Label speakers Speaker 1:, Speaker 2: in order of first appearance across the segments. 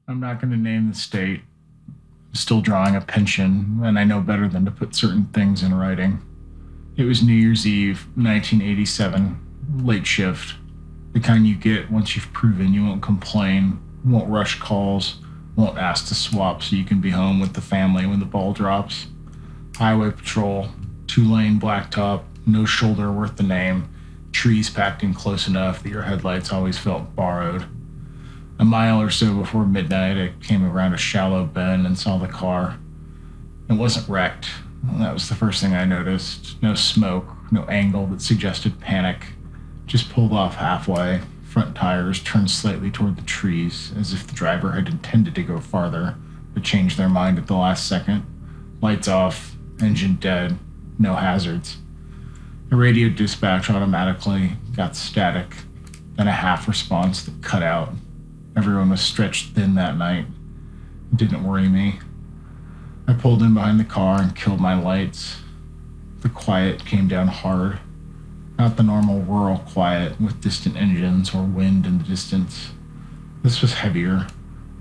Speaker 1: I'm not going to name the state. I'm still drawing a pension, and I know better than to put certain things in writing. It was New Year's Eve, 1987, late shift. The kind you get once you've proven you won't complain, won't rush calls, won't ask to swap so you can be home with the family when the ball drops. Highway patrol, 2-lane blacktop, no shoulder worth the name, trees packed in close enough that your headlights always felt borrowed. A mile or so before midnight, I came around a shallow bend and saw the car. It wasn't wrecked. That was the first thing I noticed. No smoke, no angle that suggested panic. Just pulled off halfway, front tires turned slightly toward the trees, as if the driver had intended to go farther, but changed their mind at the last second. Lights off, engine dead, no hazards. The radio dispatch automatically got static, then a half response that cut out. Everyone was stretched thin that night. It didn't worry me. I pulled in behind the car and killed my lights. The quiet came down hard. Not the normal rural quiet with distant engines or wind in the distance. This was heavier,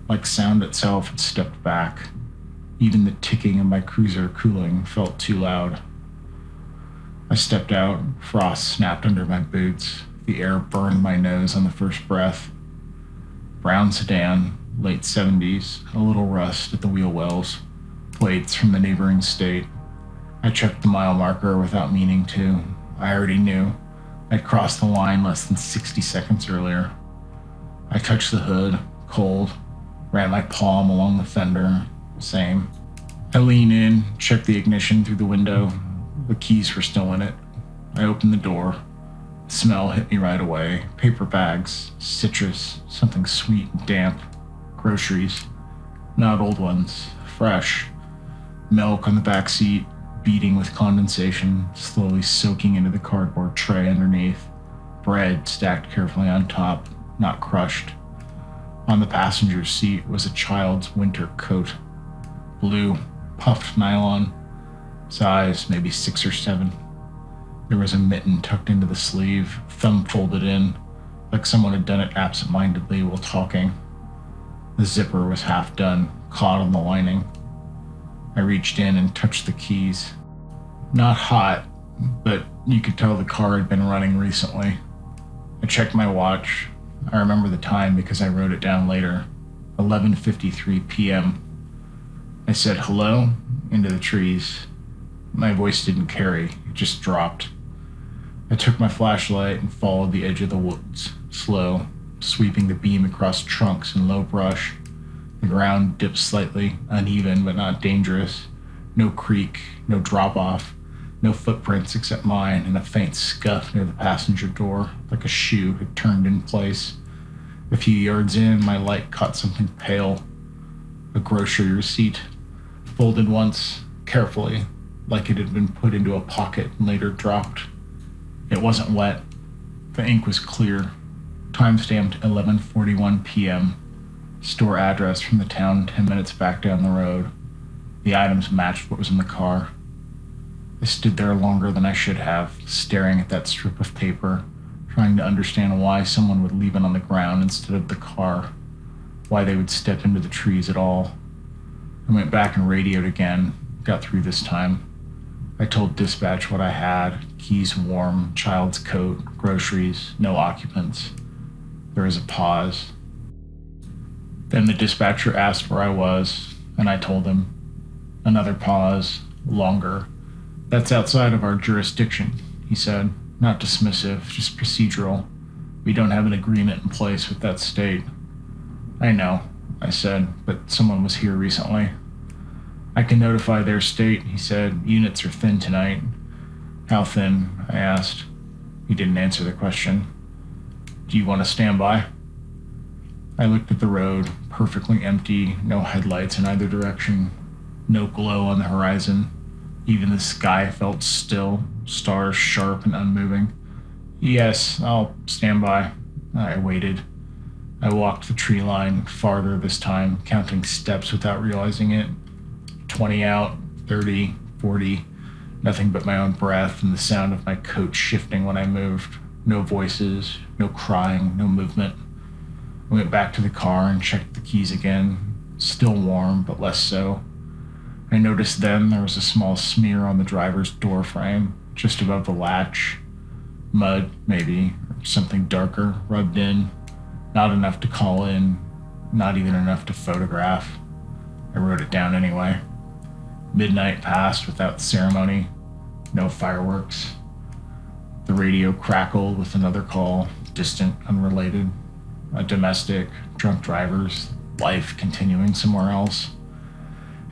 Speaker 1: like sound itself had stepped back. Even the ticking of my cruiser cooling felt too loud. I stepped out, frost snapped under my boots. The air burned my nose on the first breath. Brown sedan, late 70s, a little rust at the wheel wells, plates from the neighboring state. I checked the mile marker without meaning to. I already knew. I'd crossed the line less than 60 seconds earlier. I touched the hood, cold, ran my palm along the fender, same. I leaned in, checked the ignition through the window. The keys were still in it. I opened the door. The smell hit me right away. Paper bags, citrus, something sweet and damp. Groceries. Not old ones. Fresh. Milk on the back seat, beating with condensation, slowly soaking into the cardboard tray underneath. Bread stacked carefully on top, not crushed. On the passenger seat was a child's winter coat. Blue, puffed nylon. Size maybe 6 or 7. There was a mitten tucked into the sleeve, thumb folded in, like someone had done it absent-mindedly while talking. The zipper was half done, caught on the lining. I reached in and touched the keys. Not hot, but you could tell the car had been running recently. I checked my watch. I remember the time because I wrote it down later. 11:53 p.m. I said hello into the trees. My voice didn't carry, it just dropped. I took my flashlight and followed the edge of the woods, slow, sweeping the beam across trunks and low brush. The ground dipped slightly, uneven but not dangerous. No creak, no drop-off, no footprints except mine, and a faint scuff near the passenger door, like a shoe had turned in place. A few yards in, my light caught something pale. A grocery receipt, folded once, carefully, like it had been put into a pocket and later dropped. It wasn't wet. The ink was clear. Time-stamped 11:41 p.m. Store address from the town 10 minutes back down the road. The items matched what was in the car. I stood there longer than I should have, staring at that strip of paper, trying to understand why someone would leave it on the ground instead of the car, why they would step into the trees at all. I went back and radioed again, got through this time. I told dispatch what I had, keys warm, child's coat, groceries, no occupants. There was a pause. Then the dispatcher asked where I was, and I told him. Another pause, longer. That's outside of our jurisdiction, he said. Not dismissive, just procedural. We don't have an agreement in place with that state. I know, I said, but someone was here recently. I can notify their state, he said. Units are thin tonight. How thin? I asked. He didn't answer the question. Do you want to stand by? I looked at the road, perfectly empty, no headlights in either direction, no glow on the horizon. Even the sky felt still, stars sharp and unmoving. Yes, I'll stand by. I waited. I walked the tree line, farther this time, counting steps without realizing it. 20 out, 30, 40, nothing but my own breath and the sound of my coat shifting when I moved. No voices, no crying, no movement. I went back to the car and checked the keys again. Still warm, but less so. I noticed then there was a small smear on the driver's door frame, just above the latch. Mud, maybe, or something darker, rubbed in. Not enough to call in, not even enough to photograph. I wrote it down anyway. Midnight passed without ceremony. No fireworks. The radio crackled with another call, distant, unrelated. A domestic, drunk drivers, life continuing somewhere else.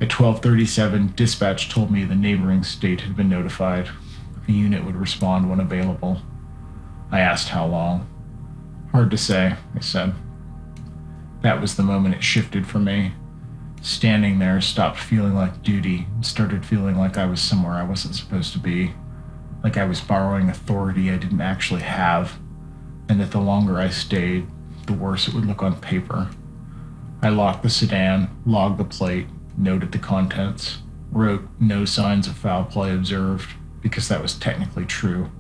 Speaker 1: At 12:37, dispatch told me the neighboring state had been notified. A unit would respond when available. I asked how long. Hard to say, I said. That was the moment it shifted for me. Standing there stopped feeling like duty and started feeling like I was somewhere I wasn't supposed to be. Like I was borrowing authority I didn't actually have, and that the longer I stayed, the worse it would look on paper. I locked the sedan, logged the plate, noted the contents, wrote no signs of foul play observed, because that was technically true.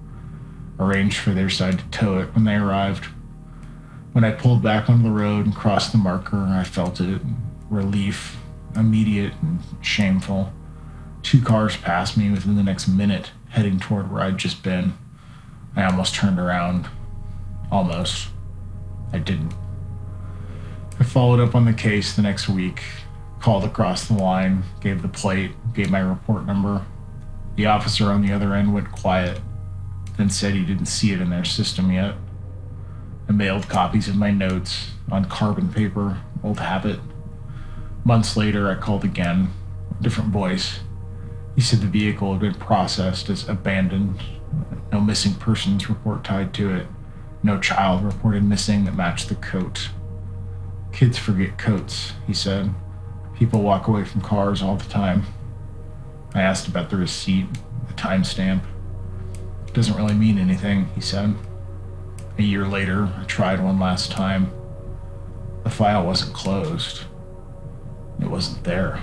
Speaker 1: Arranged for their side to tow it when they arrived. When I pulled back on the road and crossed the marker, I felt it. Relief, immediate and shameful. 2 cars passed me within the next minute, heading toward where I'd just been. I almost turned around. Almost. I didn't. I followed up on the case the next week, called across the line, gave the plate, gave my report number. The officer on the other end went quiet, then said he didn't see it in their system yet. I mailed copies of my notes on carbon paper, old habit. Months later, I called again, different voice. He said the vehicle had been processed as abandoned, no missing persons report tied to it, no child reported missing that matched the coat. Kids forget coats, he said. People walk away from cars all the time. I asked about the receipt, the timestamp. It doesn't really mean anything, he said. A year later, I tried one last time. The file wasn't closed. It wasn't there.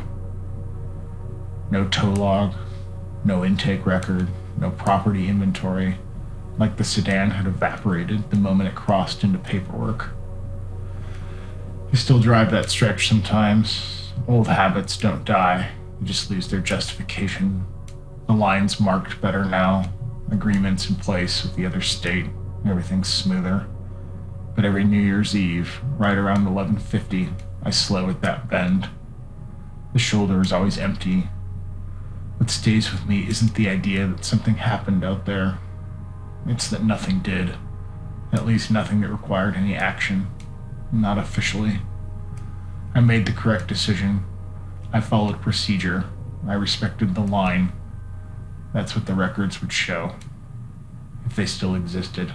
Speaker 1: No tow log, no intake record, no property inventory, like the sedan had evaporated the moment it crossed into paperwork. I still drive that stretch sometimes. Old habits don't die, they just lose their justification. The line's marked better now, agreements in place with the other state, everything's smoother. But every New Year's Eve, right around 11:50, I slow at that bend. The shoulder is always empty. What stays with me isn't the idea that something happened out there. It's that nothing did. At least nothing that required any action. Not officially. I made the correct decision. I followed procedure. I respected the line. That's what the records would show, if they still existed.